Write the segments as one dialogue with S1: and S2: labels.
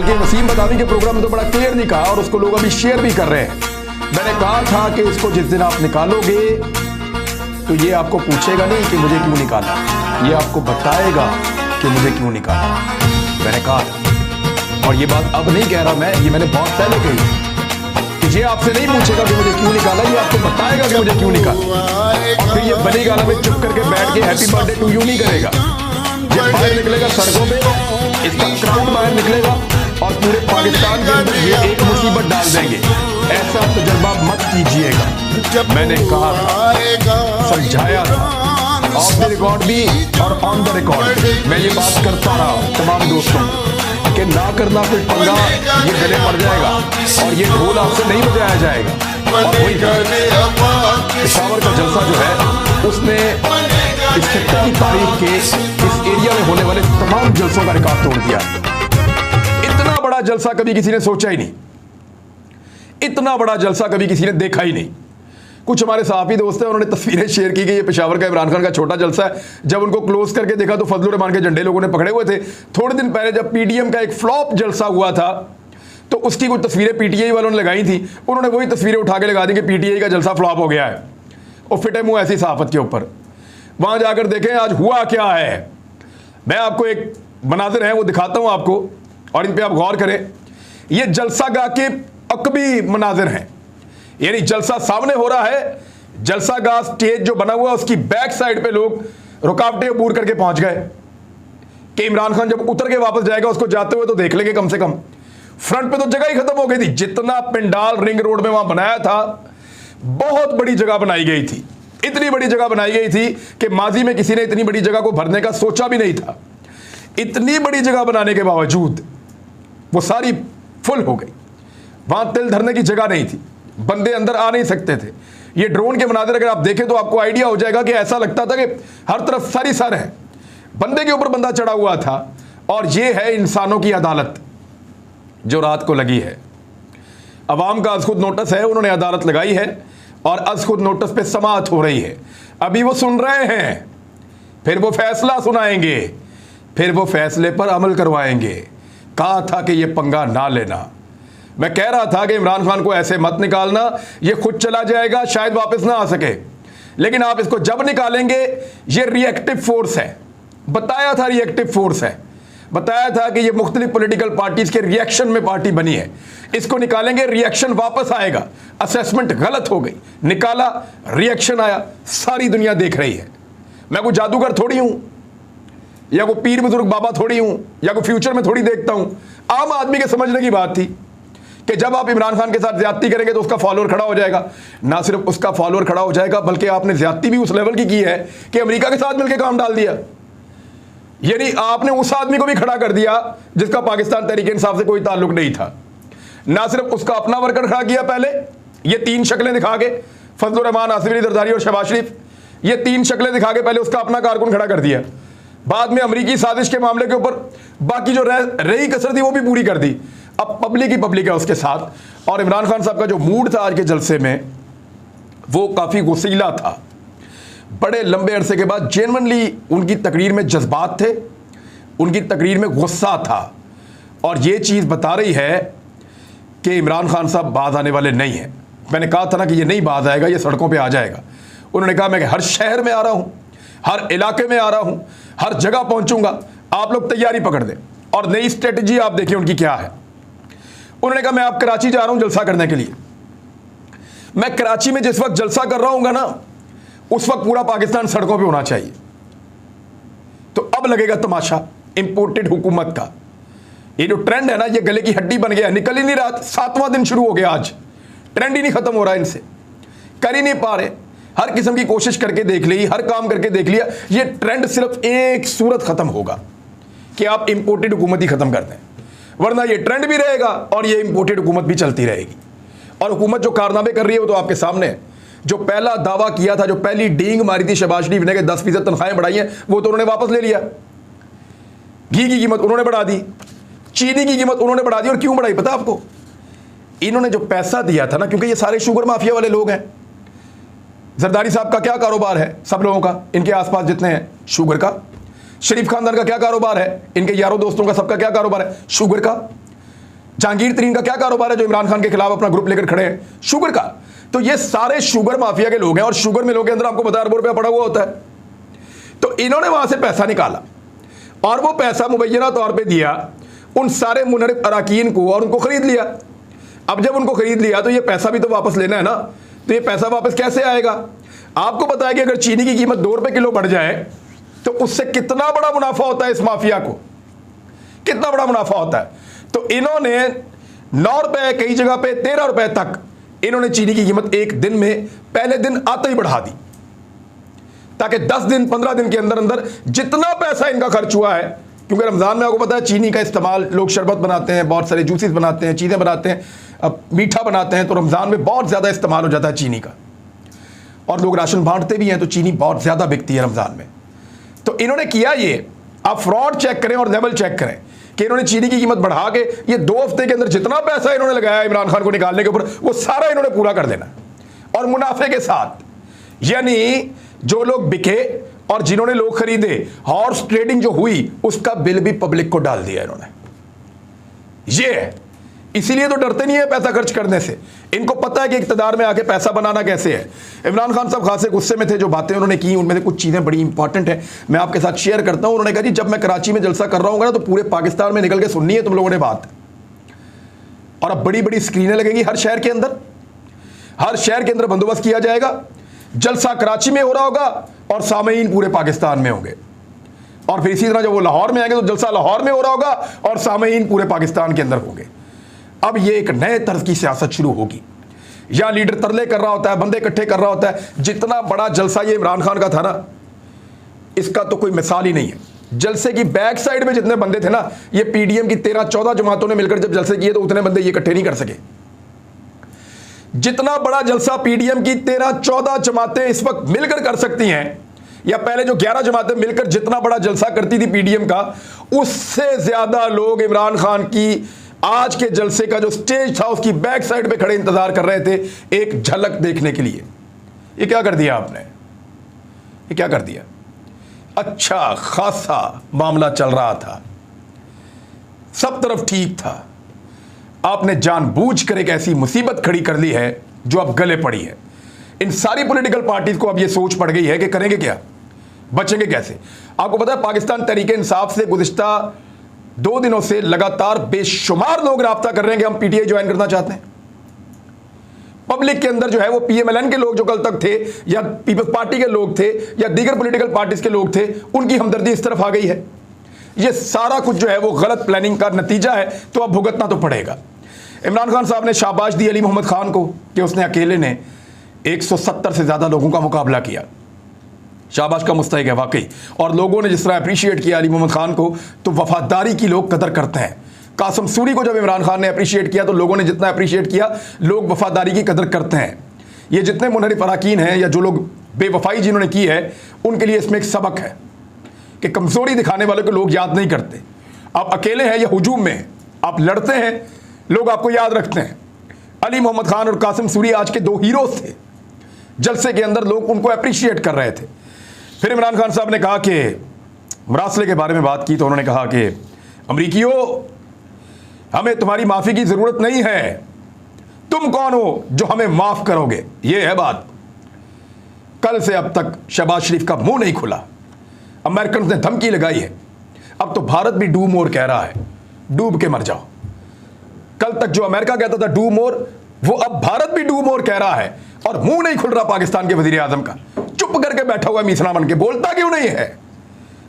S1: कि वसीम बदामी के प्रोग्राम में तो बड़ा क्लियर नहीं कहा और उसको लोग अभी शेयर भी कर रहे हैं। मैंने कहा था कि इसको जिस दिन आप निकालोगे तो ये आपको पूछेगा नहीं कि मुझे क्यों निकाला, ये आपको बताएगा कि मुझे क्यों निकाला। मैंने कहा था, और ये बात अब नहीं कह रहा मैं, ये मैंने बहुत पहले कही कि ये आपसे नहीं पूछेगा कि मुझे क्यों निकाला, ये आपको बताएगा कि मुझे क्यों निकाला। और फिर ये बनी गाला में चुप करके बैठ के हैप्पी बर्थडे टू यू नहीं करेगा। ये बाहर निकलेगा सड़कों पे, इसका क्राउड बाहर निकलेगा और पूरे पाकिस्तान के अंदर ये एक मुसीबत डाल देंगे। ऐसा तजुर्बा मत कीजिएगा। मैंने कहा था, समझाया था, ऑफ द रिकॉर्ड भी और ऑन द रिकॉर्ड मैं ये बात करता रहा तमाम दोस्तों कि ना करना कोई पंगा, ये गले पड़ जाएगा और ये ढोल आपसे नहीं बजाया जाएगा। और वही पेशावर का जलसा जो है उसने इस खित्ते की तारीख के इस एरिया में होने वाले तमाम जलसों का रिकॉर्ड तोड़ दिया। इतना बड़ा जलसा कभी किसी ने सोचा ही नहीं, इतना बड़ा जलसा कभी किसी ने देखा ही नहीं। कुछ हमारे सहाफी दोस्त हैं, उन्होंने तस्वीरें शेयर की कि ये पेशावर का इमरान खान का छोटा जलसा है। जब उनको क्लोज करके देखा तो फजलुर रहमान के झंडे लोगों ने पकड़े हुए थे। थोड़े दिन पहले जब पीटीएम का एक फ्लॉप जलसा हुआ था तो उसकी कुछ तस्वीरें पीटीआई वालों ने लगाई थी, उन्होंने वही तस्वीरें उठा के लगा दी कि पीटीआई का जलसा फ्लॉप हो गया है और फिटे मुंह ऐसी सहाफत के ऊपर। वहां जाकर देखें आज हुआ क्या है। मैं आपको एक मनाजिर है वो दिखाता हूं आपको और इन पे आप गौर करें। ये जलसा गाह के अकबी मनाजिर हैं, यानी जलसा सामने हो रहा है, जलसा गाह स्टेज जो बना हुआ उसकी बैक साइड पे लोग रुकावटें अबूर करके पहुंच गए कि इमरान खान जब उतर के वापस जाएगा उसको जाते हुए तो देख लेंगे कम से कम। फ्रंट पे तो जगह ही खत्म हो गई थी। जितना पंडाल रिंग रोड में वहां बनाया था, बहुत बड़ी जगह बनाई गई थी, इतनी बड़ी जगह बनाई गई थी कि माजी में किसी ने इतनी बड़ी जगह को भरने का सोचा भी नहीं था। इतनी बड़ी जगह बनाने के बावजूद वो सारी फुल हो गई। वहां तिल धरने की जगह नहीं थी, बंदे अंदर आ नहीं सकते थे। ये ड्रोन के मनाजिर अगर आप देखें तो आपको आइडिया हो जाएगा कि ऐसा लगता था कि हर तरफ सारी सर है, बंदे के ऊपर बंदा चढ़ा हुआ था। और ये है इंसानों की अदालत जो रात को लगी है। अवाम का अज़ खुद नोटिस है, उन्होंने अदालत लगाई है और अज़ खुद नोटिस पे समाअत हो रही है। अभी वो सुन रहे हैं, फिर वो फैसला सुनाएंगे, फिर वो फैसले पर अमल करवाएंगे। कहा था कि ये पंगा ना लेना। मैं कह रहा था कि इमरान खान को ऐसे मत निकालना, ये खुद चला जाएगा, शायद वापस ना आ सके। लेकिन आप इसको जब निकालेंगे, ये रिएक्टिव फोर्स है, बताया था रिएक्टिव फोर्स है, बताया था कि ये मुख्तलिफ पॉलिटिकल पार्टीज के रिएक्शन में पार्टी बनी है। इसको निकालेंगे, रिएक्शन वापस आएगा। असेसमेंट गलत हो गई, निकाला, रिएक्शन आया, सारी दुनिया देख रही है। मैं कोई जादूगर थोड़ी हूं, या कोई पीर बुजुर्ग बाबा थोड़ी हूं, या कोई फ्यूचर में थोड़ी देखता हूं। आम आदमी के समझने की बात थी कि जब आप इमरान खान के साथ ज्यादती करेंगे तो उसका फॉलोअर खड़ा हो जाएगा। ना सिर्फ उसका फॉलोअर खड़ा हो जाएगा, बल्कि आपने ज्यादती भी उस लेवल की है कि अमेरिका के साथ मिलकर काम डाल दिया। यानी आपने उस आदमी को भी खड़ा कर दिया जिसका पाकिस्तान तहरीक इंसाफ से कोई ताल्लुक नहीं था। ना सिर्फ उसका अपना वर्कर खड़ा किया, पहले ये तीन शक्लें दिखा के, फजलुर रहमान, आसिफ अली जरदारी और शहबाज शरीफ, ये तीन शक्लें दिखा के पहले उसका अपना कारकुन खड़ा कर दिया। बाद में अमरीकी साजिश के मामले के ऊपर बाकी जो रही कसर थी वो भी पूरी कर दी। अब पब्लिक ही पब्लिक है उसके साथ। और इमरान खान साहब का जो मूड था आज के जलसे में, वो काफ़ी गुस्सीला था। बड़े लंबे अरसे के बाद जेन्युइनली उनकी तकरीर में जज्बात थे, उनकी तकरीर में गुस्सा था। और ये चीज़ बता रही है कि इमरान खान साहब बाज आने वाले नहीं हैं। मैंने कहा था ना कि ये नहीं बाज आएगा, ये सड़कों पे आ जाएगा। उन्होंने कहा मैं हर शहर में आ रहा हूँ, हर इलाके में आ रहा हूँ, हर जगह पहुँचूंगा, आप लोग तैयारी पकड़ दें। और नई स्ट्रेटजी आप देखिए उनकी क्या है। उन्होंने कहा मैं आप कराची जा रहा हूँ जलसा करने के लिए। मैं कराची में जिस वक्त जलसा कर रहा हूँगा ना, उस वक्त पूरा पाकिस्तान सड़कों पे होना चाहिए। तो अब लगेगा तमाशा इंपोर्टेड हुकूमत का। ये जो ट्रेंड है ना, ये गले की हड्डी बन गया, निकल ही नहीं रहा। 7वां दिन शुरू हो गया आज, ट्रेंड ही नहीं खत्म हो रहा इनसे, कर ही नहीं पा रहे। हर किस्म की कोशिश करके देख ली, हर काम करके देख लिया, ये ट्रेंड सिर्फ एक सूरत खत्म होगा कि आप इंपोर्टेड हुकूमत ही खत्म कर दें, वरना ये ट्रेंड भी रहेगा और ये इंपोर्टेड हुकूमत भी चलती रहेगी। और हुकूमत जो कारनामे कर रही है वो तो आपके सामने है। जो पहला दावा किया था, जो पहली डींग मारी थी शहबाज शरीफ ने कि 10% तनख्वाहें बढ़ाई हैं, वो तो उन्होंने वापस ले लिया। घी की कीमत उन्होंने बढ़ा दी, चीनी की कीमत उन्होंने बढ़ा दी। और क्यों बढ़ाई पता आपको? इन्होंने जो पैसा दिया था ना, क्योंकि ये सारे शुगर माफिया वाले लोग हैं। जरदारी साहब का क्या कारोबार है? सब लोगों का, इनके आसपास जितने हैं, शुगर का। शरीफ खानदान का क्या कारोबार है? इनके यारों दोस्तों का सबका क्या कारोबार है? शुगर का। जहांगीर तरीन का क्या कारोबार है जो इमरान खान के खिलाफ अपना ग्रुप लेकर खड़े हैं? शुगर का। तो ये सारे शुगर माफिया के लोग हैं और शुगर मिलों के अंदर आपको पता है अरबों रुपया पड़ा हुआ होता है। तो इन्होंने वहां से पैसा निकाला और वो पैसा मुबैना तौर पे दिया उन सारे मुनरिफ अराकीन को और उनको खरीद लिया। अब जब उनको खरीद लिया तो ये पैसा भी तो वापस लेना है ना, तो ये पैसा वापस कैसे आएगा? आपको पता है कि अगर चीनी की कीमत 2 रुपए किलो बढ़ जाए तो उससे कितना बड़ा मुनाफा होता है इस माफिया को, कितना बड़ा मुनाफा होता है। तो इन्होंने 9 रुपए, कई जगह पे 13 रुपए तक इन्होंने चीनी की कीमत एक दिन में पहले दिन आते ही बढ़ा दी, ताकि 10 दिन 15 दिन के अंदर अंदर जितना पैसा इनका खर्च हुआ है, क्योंकि रमज़ान में आपको पता है चीनी का इस्तेमाल, लोग शरबत बनाते हैं, बहुत सारे जूसेस बनाते हैं, चीज़ें बनाते हैं, अब मीठा बनाते हैं, तो रमज़ान में बहुत ज़्यादा इस्तेमाल हो जाता है चीनी का, और लोग राशन बांटते भी हैं तो चीनी बहुत ज़्यादा बिकती है रमज़ान में। तो इन्होंने किया ये, आप फ्रॉड चेक करें और लेवल चेक करें कि इन्होंने चीनी की कीमत बढ़ा के ये 2 हफ्ते के अंदर जितना पैसा इन्होंने लगाया इमरान खान को निकालने के ऊपर वो सारा इन्होंने पूरा कर देना और मुनाफे के साथ। यानी जो लोग बिके और जिन्होंने लोग खरीदे, हॉर्स ट्रेडिंग जो हुई उसका बिल भी पब्लिक को डाल दिया इन्होंने। ये है, इसीलिए तो डरते नहीं है पैसा खर्च करने से। इनको पता है कि इक्तदार में आके पैसा बनाना कैसे है। इमरान खान साहब खासे गुस्से में थे, जो बातें उन्होंने की उनमें से कुछ चीज़ें बड़ी इंपॉर्टेंट है, मैं आपके साथ शेयर करता हूं। उन्होंने कहा जी जब मैं कराची में जलसा कर रहा हूँ ना तो पूरे पाकिस्तान में निकल के सुननी है तुम लोगों ने बात, और अब बड़ी बड़ी स्क्रीनें लगेंगी हर शहर के अंदर, हर शहर के अंदर बंदोबस्त किया जाएगा। जलसा कराची में हो रहा होगा और सामईन पूरे पाकिस्तान में होंगे, और फिर इसी तरह जब वो लाहौर में आएंगे तो जलसा लाहौर में हो रहा होगा और सामईन पूरे पाकिस्तान के अंदर होंगे। अब ये एक नए तर्ज की सियासत शुरू होगी। या लीडर तरले कर रहा होता है, बंदे इकट्ठे कर रहा होता है। जितना बड़ा जलसा ये इमरान खान का था ना, इसका तो कोई मिसाल ही नहीं है। जलसे की बैक साइड में जितने बंदे थे ना, ये पीडीएम की 13-14 जमातों ने मिलकर जब जलसे किए तो उतने बंदे ये इकट्ठे नहीं कर सके। जितना बड़ा जलसा पीडीएम की 13-14 जमातें इस वक्त मिलकर कर सकती हैं, या पहले जो 11 जमातें मिलकर जितना बड़ा जलसा करती थी पीडीएम का, उससे ज्यादा लोग इमरान खान की आज के जलसे का जो स्टेज था उसकी बैक साइड पे खड़े इंतजार कर रहे थे एक झलक देखने के लिए। ये क्या कर दिया आपने, ये क्या कर दिया? अच्छा खासा मामला चल रहा था, सब तरफ ठीक था, आपने जानबूझकर एक ऐसी मुसीबत खड़ी कर ली है जो अब गले पड़ी है। इन सारी पॉलिटिकल पार्टीज को अब ये सोच पड़ गई है कि करेंगे क्या, बचेंगे कैसे। आपको पता है पाकिस्तान तहरीक इंसाफ से गुज़िश्ता 2 दिनों से लगातार बेशुमार लोग राब्ता कर रहे हैं कि हम पीटीआई ज्वाइन करना चाहते हैं। पब्लिक के अंदर जो है वो पीएमएलएन के लोग जो कल तक थे, या पीपल्स पार्टी के लोग थे, या दीगर पॉलिटिकल पार्टीज के लोग थे, उनकी हमदर्दी इस तरफ आ गई है। ये सारा कुछ जो है वो गलत प्लानिंग का नतीजा है, तो अब भुगतना तो पड़ेगा। इमरान खान साहब ने शाबाश दी अली मोहम्मद खान को कि उसने अकेले ने 170 से ज़्यादा लोगों का मुकाबला किया। शाबाश का मुस्तहिक है वाकई। और लोगों ने जिस तरह अप्रिशिएट किया अली मोहम्मद खान को, तो वफादारी की लोग कदर करते हैं। कासिम सूरी को जब इमरान खान ने अप्रिशिएट किया तो लोगों ने जितना अप्रिशिएट किया, लोग वफादारी की कदर करते हैं। ये जितने मुनहरिफ अराकीन हैं या जो लोग बेवफाई जिन्होंने की है, उनके लिए इसमें एक सबक है कि कमज़ोरी दिखाने वालों को लोग याद नहीं करते। आप अकेले हैं या हुजूम में, आप लड़ते हैं, लोग आपको याद रखते हैं। अली मोहम्मद खान और कासिम सूरी आज के 2 हीरोज थे। जलसे के अंदर लोग उनको अप्रिशिएट कर रहे थे। फिर इमरान खान साहब ने कहा कि मरासले के बारे में बात की, तो उन्होंने कहा कि अमरीकियों, हमें तुम्हारी माफ़ी की ज़रूरत नहीं है, तुम कौन हो जो हमें माफ़ करोगे। ये है बात। कल से अब तक शहबाज शरीफ का मुंह नहीं खुला, अमेरिकन ने धमकी लगाई है। अब तो भारत भी डू मोर कह रहा है, डूब के मर जाओ। कल तक जो अमेरिका कहता था डू मोर, वो अब भारत भी डू मोर कह रहा है, और मुंह नहीं खुल रहा पाकिस्तान के वजीर आजम का। चुप करके बैठा हुआ मीसना बन के, बोलता क्यों नहीं है?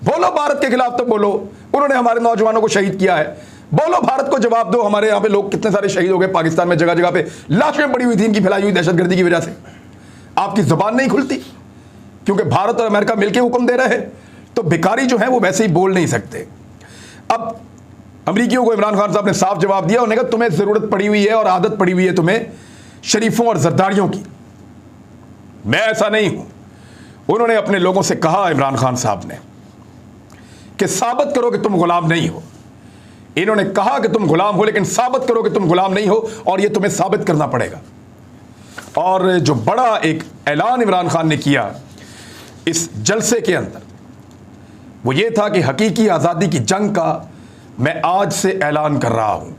S1: बोलो भारत के खिलाफ तो बोलो, उन्होंने हमारे नौजवानों को शहीद किया है। बोलो भारत को जवाब दो, हमारे यहाँ पे लोग कितने सारे शहीद हो गए, पाकिस्तान में जगह जगह पे लाशें पड़ी हुई थी इनकी फैलाई हुई दहशतगर्दी की वजह से। आपकी जुबान नहीं खुलती क्योंकि भारत और अमेरिका मिलकर हुक्म दे रहे हैं, तो भिखारी जो है वो वैसे ही बोल नहीं सकते। अब अमरीकियों को इमरान खान साहब ने साफ जवाब दिया, उन्होंने कहा तुम्हें ज़रूरत पड़ी हुई है और आदत पड़ी हुई है तुम्हें शरीफों और जरदारियों की, मैं ऐसा नहीं हूं। उन्होंने अपने लोगों से कहा, इमरान खान साहब ने, कि साबित करो कि तुम गुलाम नहीं हो। इन्होंने कहा कि तुम गुलाम हो, लेकिन साबित करो कि तुम गुलाम नहीं हो, और यह तुम्हें साबित करना पड़ेगा। और जो बड़ा एक ऐलान इमरान खान ने किया इस जलसे के अंदर, वो ये था कि हकीकी आज़ादी की जंग का मैं आज से ऐलान कर रहा हूं।